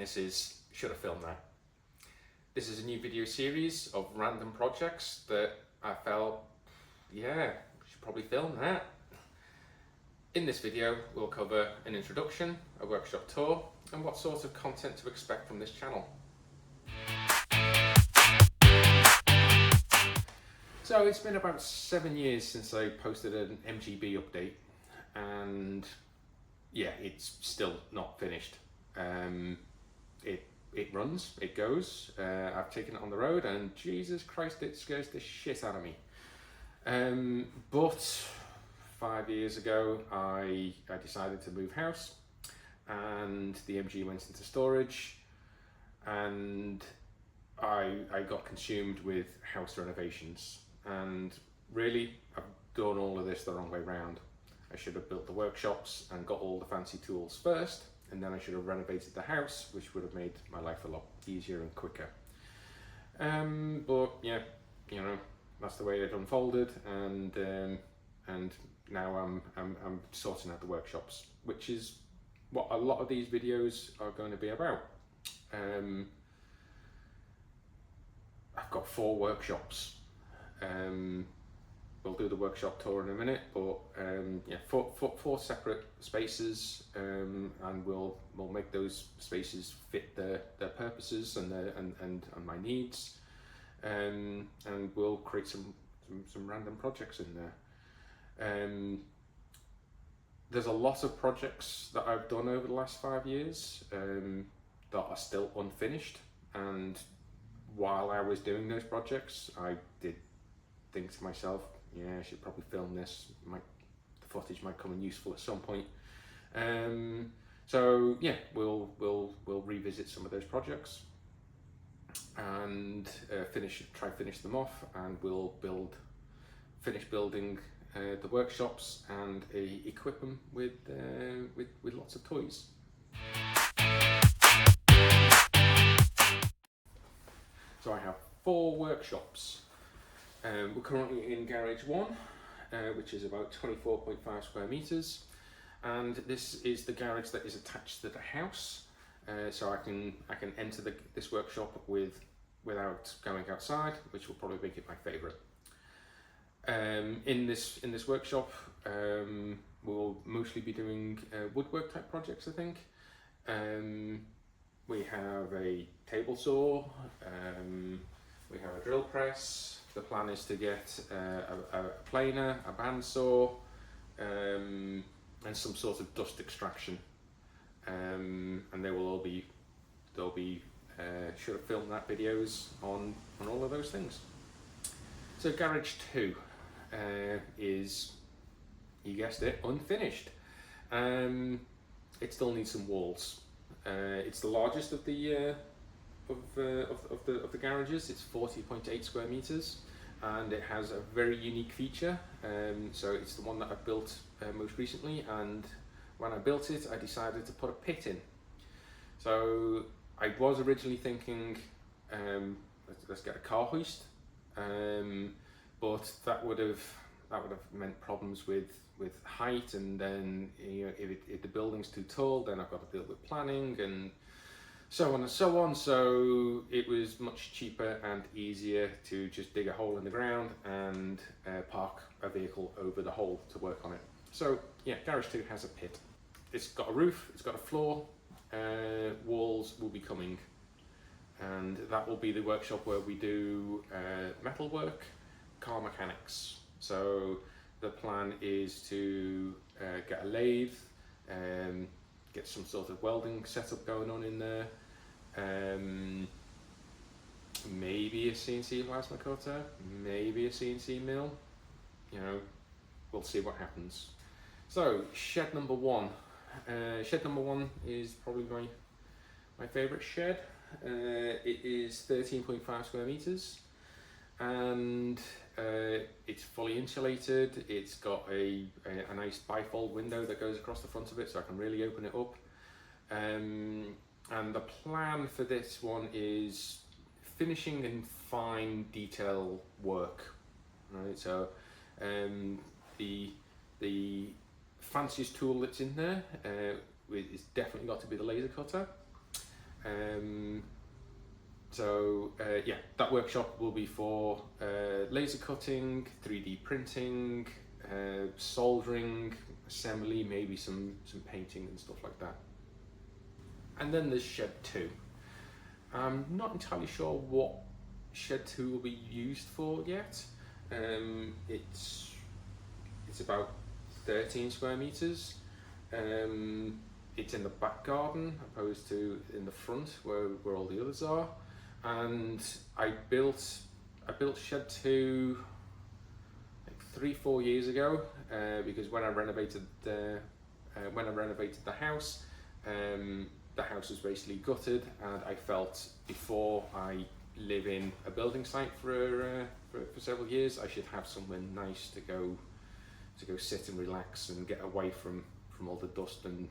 and this is Should I Film That? This is a new video series of random projects that I felt, yeah, we should probably film that. In this video, we'll cover an introduction, a workshop tour, and what sort of content to expect from this channel. So it's been about 7 years since I posted an MGB update, and yeah, it's still not finished. It runs, it goes. I've taken it on the road, and Jesus Christ, it scares the shit out of me. But 5 years ago, I decided to move house, and the MG went into storage, and I got consumed with house renovations. And really, I've done all of this the wrong way round. I should have built the workshops and got all the fancy tools first, and then I should have renovated the house, which would have made my life a lot easier and quicker. But yeah, you know, that's the way it unfolded, and now I'm sorting out the workshops, which is what a lot of these videos are going to be about. I've got 4 workshops. We'll do the workshop tour in a minute, but yeah, four separate spaces, and we'll make those spaces fit their purposes and my needs, and we'll create some random projects in there. There's a lot of projects that I've done over the last 5 years that are still unfinished, and while I was doing those projects, I did think to myself, yeah, I should probably film this. The footage might come in useful at some point. So yeah, we'll revisit some of those projects and try finish them off, and we'll finish building the workshops and equip them with lots of toys. So I have 4 workshops. We're currently in Garage 1, which is about 24.5 square meters, and this is the garage that is attached to the house, so I can enter this workshop without going outside, which will probably make it my favourite. In this workshop, we'll mostly be doing woodwork type projects, I think. We have a table saw, we have a drill press. The plan is to get a planer, a bandsaw, and some sort of dust extraction, and they'll be should have filmed that videos on all of those things. So Garage 2 is, you guessed it, unfinished. It still needs some walls. It's the largest of the garages. It's 40.8 square meters, and it has a very unique feature. So it's the one that I built most recently, and when I built it, I decided to put a pit in. So I was originally thinking, let's get a car hoist, but that would have meant problems with height, and then, you know, if the building's too tall, then I've got to deal with planning and so on and so on. So it was much cheaper and easier to just dig a hole in the ground and park a vehicle over the hole to work on it. So yeah, Garage 2 has a pit. It's got a roof, it's got a floor, walls will be coming, and that will be the workshop where we do metal work, car mechanics. So the plan is to get a lathe, get some sort of welding setup going on in there, maybe a CNC plasma cutter, maybe a CNC mill. You know, we'll see what happens. So shed number 1. Shed number 1 is probably my favourite shed. It is 13.5 square meters, and it's fully insulated. It's got a nice bifold window that goes across the front of it, so I can really open it up. And the plan for this one is finishing and fine detail work. Right, so the fanciest tool that's in there is definitely got to be the laser cutter. Yeah, that workshop will be for laser cutting, 3D printing, soldering, assembly, maybe some painting and stuff like that. And then there's Shed 2. I'm not entirely sure what Shed 2 will be used for yet. It's about 13 square meters. It's in the back garden opposed to in the front where all the others are. And I built Shed 2 like 3-4 years ago because when I renovated the house, the house was basically gutted, and I felt before I live in a building site for several years, I should have somewhere nice to go sit and relax and get away from all the dust and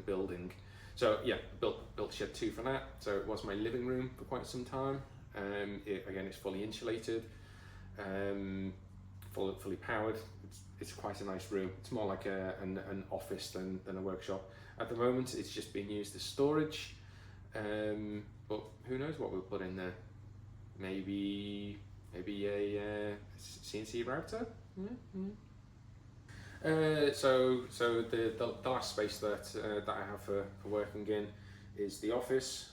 building. So yeah, built Shed 2 for that. So it was my living room for quite some time. Again, it's fully insulated, fully powered. It's quite a nice room. It's more like an office than a workshop. At the moment, it's just being used as storage. But who knows what we'll put in there? Maybe a CNC router. Mm-hmm. So the last space that I have for working in is the office.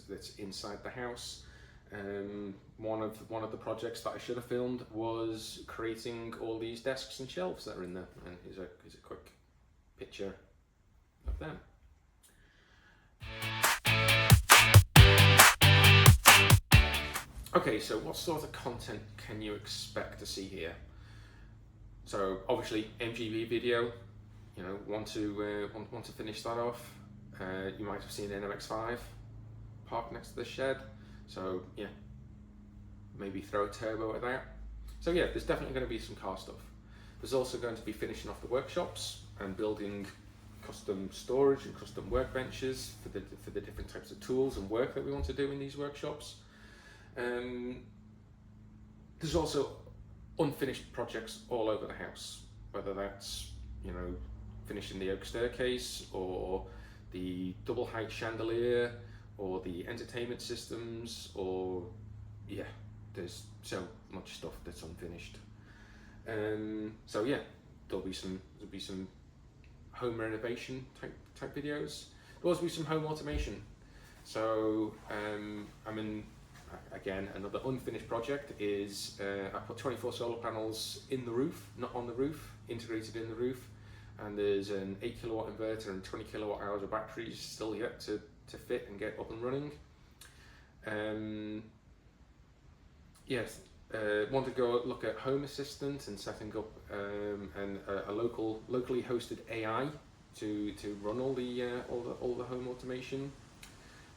That's inside the house. One of the projects that I should have filmed was creating all these desks and shelves that are in there. And here's a quick picture of them. Okay, so what sort of content can you expect to see here? So obviously MGB video, you know, want to finish that off. You might have seen an MX-5 parked next to the shed. So yeah, maybe throw a turbo at that. So yeah, there's definitely going to be some car stuff. There's also going to be finishing off the workshops and building custom storage and custom workbenches for the different types of tools and work that we want to do in these workshops. There's also unfinished projects all over the house, whether that's, you know, finishing the oak staircase or the double height chandelier or the entertainment systems, or yeah, there's so much stuff that's unfinished. So yeah, there'll be some home renovation type videos. There'll also be some home automation. So I'm in, again, another unfinished project is I put 24 solar panels in the roof, not on the roof, integrated in the roof, and there's an 8 kilowatt inverter and 20 kilowatt hours of batteries still yet to fit and get up and running. Yes, want to go look at Home Assistant and setting up a locally hosted AI to run all the home automation.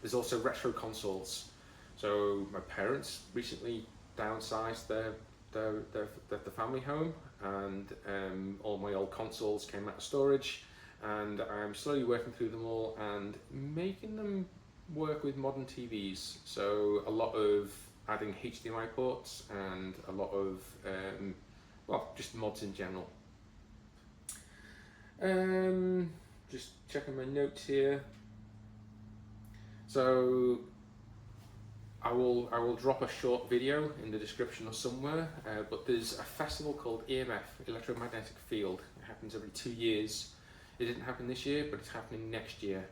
There's also retro consoles. So my parents recently downsized the family home, and all my old consoles came out of storage, and I'm slowly working through them all and making them work with modern TVs. So a lot of adding HDMI ports and a lot of well, just mods in general. Just checking my notes here. So I will drop a short video in the description or somewhere, but there's a festival called EMF, Electromagnetic Field. It happens every 2 years. It didn't happen this year, but it's happening next year.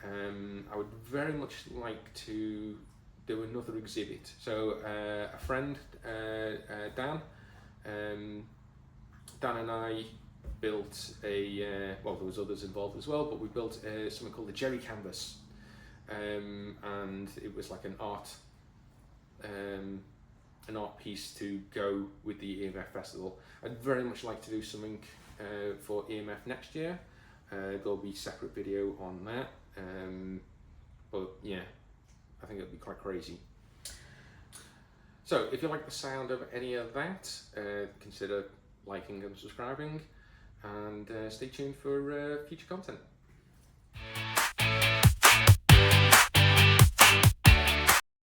I would very much like to do another exhibit. So a friend, Dan and I built well, there was others involved as well, but we built something called the Jerry Canvas. And it was like an art piece to go with the EMF festival. I'd very much like to do something for EMF next year. There'll be separate video on that, but yeah, I think it'll be quite crazy. So if you like the sound of any of that, consider liking and subscribing, and stay tuned for future content.